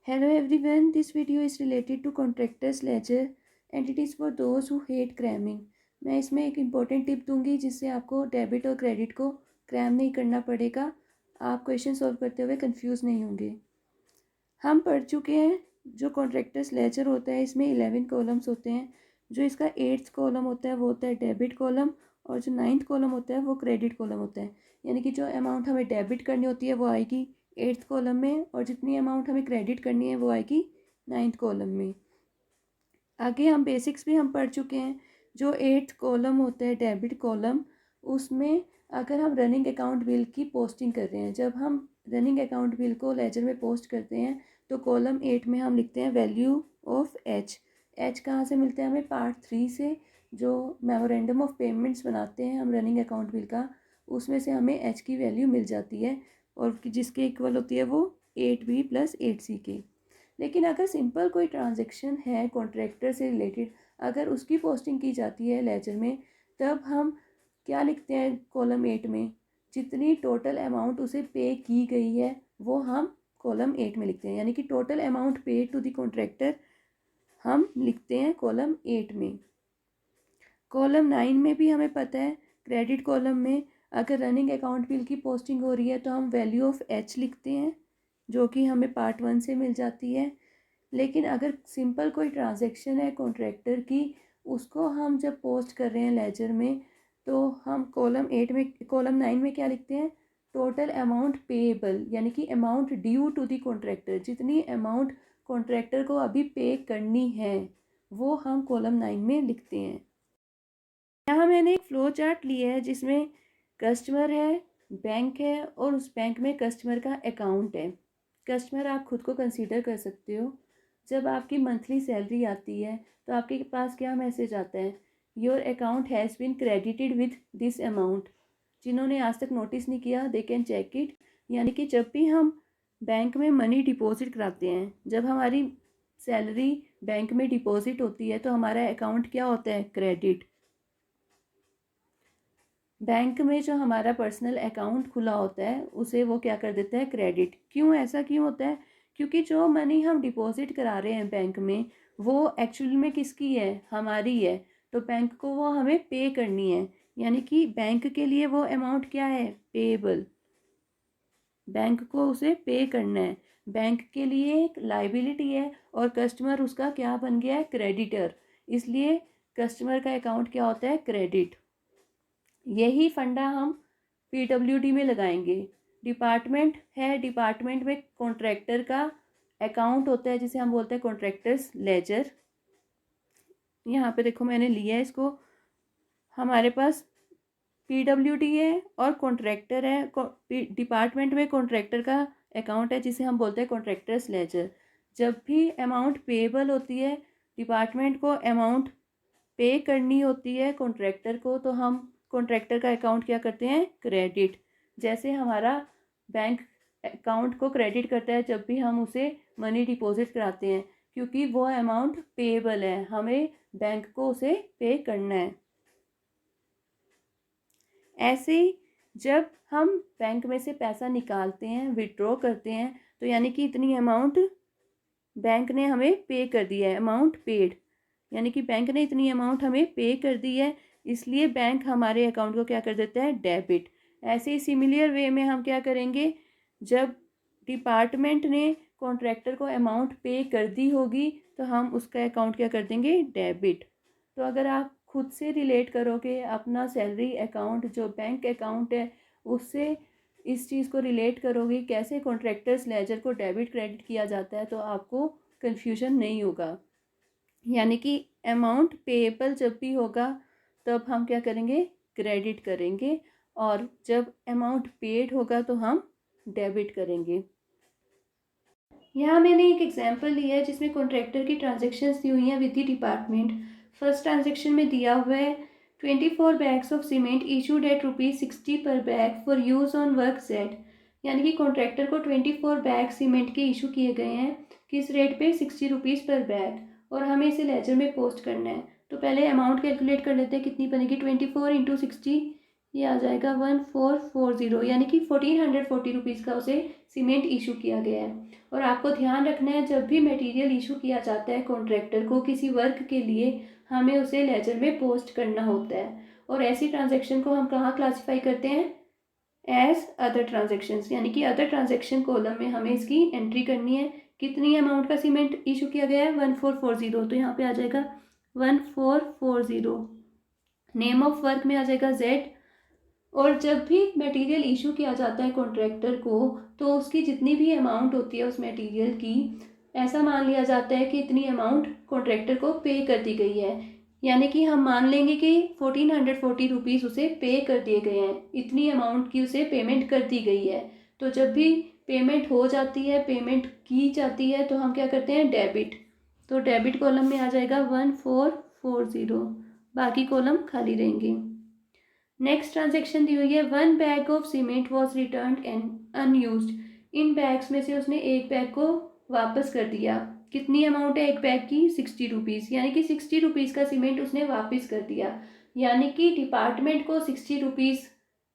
Hello everyone, this video is related to contractor's ledger and it is for those who hate cramming. मैं इसमें एक important tip दूंगी जिससे आपको debit और क्रेडिट को क्रैम नहीं करना पड़ेगा। आप क्वेश्चन सॉल्व करते हुए कंफ्यूज नहीं होंगे। हम पढ़ चुके हैं जो कॉन्ट्रैक्टर्स लेजर होता है इसमें 11 कॉलम्स होते हैं। जो इसका 8th कॉलम होता है वो होता है डेबिट कॉलम और जो 9th कॉलम होता है वो क्रेडिट कॉलम होता है। यानी कि जो अमाउंट हमें डेबिट करनी होती है वो आएगी 8th कॉलम में और जितनी अमाउंट हमें क्रेडिट करनी है वो आएगी 9th कॉलम में। आगे हम बेसिक्स भी हम पढ़ चुके हैं। जो 8th कॉलम होता है डेबिट कॉलम, उसमें अगर हम रनिंग अकाउंट बिल की पोस्टिंग कर रहे हैं, जब हम रनिंग अकाउंट बिल को लेजर में पोस्ट करते हैं तो कॉलम 8 में हम लिखते हैं वैल्यू ऑफ एच। एच कहाँ से मिलता है हमें? पार्ट 3 से। जो मेमोरेंडम ऑफ पेमेंट्स बनाते हैं हम रनिंग अकाउंट बिल का, उसमें से हमें एच की वैल्यू मिल जाती है और जिसके इक्वल होती है वो 8B + 8C के। लेकिन अगर सिंपल कोई ट्रांजेक्शन है कॉन्ट्रैक्टर से रिलेटेड, अगर उसकी पोस्टिंग की जाती है लेजर में, तब हम क्या लिखते हैं कॉलम 8 में? जितनी टोटल अमाउंट उसे पे की गई है वो हम कॉलम 8 में लिखते हैं। यानी कि total amount paid to the contractor हम लिखते हैं कॉलम 8 में। कॉलम 9 में भी हमें पता है, क्रेडिट कॉलम में अगर रनिंग अकाउंट बिल की पोस्टिंग हो रही है तो हम वैल्यू ऑफ एच लिखते हैं जो कि हमें पार्ट 1 से मिल जाती है। लेकिन अगर सिंपल कोई ट्रांजैक्शन है कॉन्ट्रैक्टर की, उसको हम जब पोस्ट कर रहे हैं लेजर में, तो हम कॉलम 9 में क्या लिखते हैं? टोटल अमाउंट पेएबल, यानी कि amount due to the contractor. जितनी अमाउंट कॉन्ट्रैक्टर को अभी पे करनी है वो हम कॉलम 9 में लिखते हैं। यहाँ मैंने एक फ्लो चार्ट लिया है जिसमें कस्टमर है, बैंक है और उस बैंक में कस्टमर का अकाउंट है। कस्टमर आप खुद को कंसीडर कर सकते हो। जब आपकी मंथली सैलरी आती है तो आपके पास क्या मैसेज आता है? Your account has been credited with this amount. जिन्होंने आज तक नोटिस नहीं किया दे कैन चेक इट। यानी कि जब भी हम बैंक में मनी डिपॉजिट कराते हैं, जब हमारी सैलरी बैंक में डिपॉजिट होती है तो हमारा अकाउंट क्या होता है? क्रेडिट। बैंक में जो हमारा पर्सनल अकाउंट खुला होता है उसे वो क्या कर देता है? क्रेडिट। क्यों ऐसा क्यों होता है? क्योंकि जो मनी हम डिपॉजिट करा रहे हैं बैंक में वो एक्चुअली में किसकी है? हमारी है। तो बैंक को वो हमें पे करनी है। यानी कि बैंक के लिए वो अमाउंट क्या है? पेएबल। बैंक को उसे पे करना है। बैंक के लिए एक लाइबिलिटी है और कस्टमर उसका क्या बन गया है? क्रेडिटर। इसलिए कस्टमर का अकाउंट क्या होता है? क्रेडिट। यही फंडा हम पीडब्ल्यूडी में लगाएंगे। डिपार्टमेंट है, डिपार्टमेंट में कॉन्ट्रैक्टर का अकाउंट होता है जिसे हम बोलते हैं कॉन्ट्रैक्टर्स लेजर। यहाँ पे देखो मैंने लिया है इसको। हमारे पास पीडब्ल्यूडी है और कॉन्ट्रैक्टर है। डिपार्टमेंट में कॉन्ट्रैक्टर का अकाउंट है जिसे हम बोलते हैं कॉन्ट्रैक्टर्स लेजर। जब भी अमाउंट पेएबल होती है, डिपार्टमेंट को अमाउंट पे करनी होती है कॉन्ट्रैक्टर को, तो हम कॉन्ट्रैक्टर का अकाउंट क्या करते हैं? क्रेडिट। जैसे हमारा बैंक अकाउंट को क्रेडिट करता है जब भी हम उसे मनी डिपॉजिट कराते हैं, क्योंकि वो अमाउंट पेएबल है, हमें बैंक को उसे पे करना है। ऐसे ही जब हम बैंक में से पैसा निकालते हैं, विड्रॉ करते हैं, तो यानी कि इतनी अमाउंट बैंक ने हमें पे कर दिया है, अमाउंट पेड। यानी कि बैंक ने इतनी अमाउंट हमें पे कर दी है, इसलिए बैंक हमारे अकाउंट को क्या कर देता है? डेबिट। ऐसे ही सिमिलर वे में हम क्या करेंगे? जब डिपार्टमेंट ने कॉन्ट्रैक्टर को अमाउंट पे कर दी होगी तो हम उसका अकाउंट क्या कर देंगे? डेबिट। तो अगर आप खुद से रिलेट करोगे अपना सैलरी अकाउंट जो बैंक अकाउंट है उससे इस चीज़ को रिलेट करोगे कैसे कॉन्ट्रैक्टर्स लेजर को डेबिट क्रेडिट किया जाता है, तो आपको कन्फ्यूजन नहीं होगा। यानी कि अमाउंट पेएबल जब भी होगा तब हम क्या करेंगे? क्रेडिट करेंगे, और जब अमाउंट पेड होगा तो हम डेबिट करेंगे। यहाँ मैंने एक एग्जांपल लिया है जिसमें कॉन्ट्रैक्टर की ट्रांजेक्शन्स दी हुई हैं with the department. First transaction में दिया हुआ है 24 bags of cement issued at ₹60 पर bag for use on work set. यानी कि कॉन्ट्रैक्टर को 24 बैग सीमेंट के इशू किए गए हैं। किस रेट पे? ₹60 पर बैग, और हमें इसे लेजर में पोस्ट करना है। तो पहले अमाउंट कैलकुलेट कर लेते हैं, कितनी बनेगी? 24 × 60 ये आ जाएगा 1440, यानी कि 1440 रुपीज़ का उसे सीमेंट इशू किया गया है। और आपको ध्यान रखना है, जब भी मटेरियल इशू किया जाता है कॉन्ट्रैक्टर को किसी वर्क के लिए, हमें उसे लेजर में पोस्ट करना होता है। और ऐसी ट्रांजैक्शन को हम कहाँ क्लासीफाई करते हैं? एज अदर ट्रांजेक्शन्स, यानी कि अदर ट्रांजेक्शन कॉलम में हमें इसकी एंट्री करनी है। कितनी अमाउंट का सीमेंट इशू किया गया है? 1440, तो यहाँ पे आ जाएगा 1440। नेम ऑफ वर्क में आ जाएगा जेड। और जब भी मटेरियल इशू किया जाता है कॉन्ट्रैक्टर को, तो उसकी जितनी भी अमाउंट होती है उस मटेरियल की, ऐसा मान लिया जाता है कि इतनी अमाउंट कॉन्ट्रैक्टर को पे कर दी गई है। यानी कि हम मान लेंगे कि 1440 रुपीज़ उसे पे कर दिए गए हैं, इतनी अमाउंट की उसे पेमेंट कर दी गई है। तो जब भी पेमेंट हो जाती है, पेमेंट की जाती है, तो हम क्या करते हैं? डेबिट। तो डेबिट कॉलम में आ जाएगा 1440, बाकी कॉलम खाली रहेंगे। नेक्स्ट ट्रांजेक्शन दी हुई है, 1 bag of cement was return and unused. In bags में से उसने एक बैग को वापस कर दिया। कितनी अमाउंट है एक बैग की? 60 रुपीज़, यानी कि 60 रुपीज़ का सीमेंट उसने वापस कर दिया। यानी कि डिपार्टमेंट को 60 रुपीज़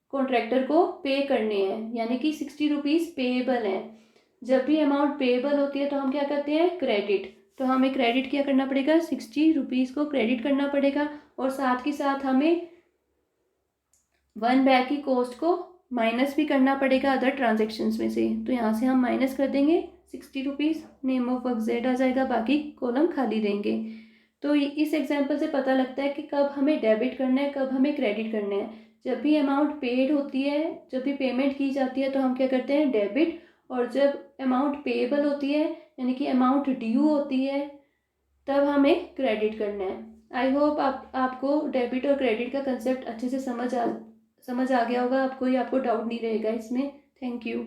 कॉन्ट्रैक्टर को पे करने हैं, यानी कि 60 रुपीज़ पेएबल हैं। जब भी अमाउंट पेएबल होती है तो हम क्या करते हैं? क्रेडिट। तो हमें क्रेडिट क्या करना पड़ेगा? 60 रुपीज़ को क्रेडिट करना पड़ेगा। और साथ ही साथ हमें 1 बैग की कॉस्ट को माइनस भी करना पड़ेगा अदर ट्रांजेक्शन्स में से। तो यहाँ से हम माइनस कर देंगे 60 rupees, name of work Z आ जाएगा, बाकी कॉलम खाली रहेंगे। तो इस एग्जाम्पल से पता लगता है कि कब हमें डेबिट करना है, कब हमें क्रेडिट करना है। जब भी अमाउंट पेड होती है, जब भी पेमेंट की जाती है, तो हम क्या करते हैं? डेबिट। और जब अमाउंट पेएबल होती है, यानी कि अमाउंट ड्यू होती है, तब हमें क्रेडिट करना है। आई होप आपको डेबिट और क्रेडिट का कंसेप्ट अच्छे से समझ आ गया होगा। आपको डाउट नहीं रहेगा इसमें। Thank you.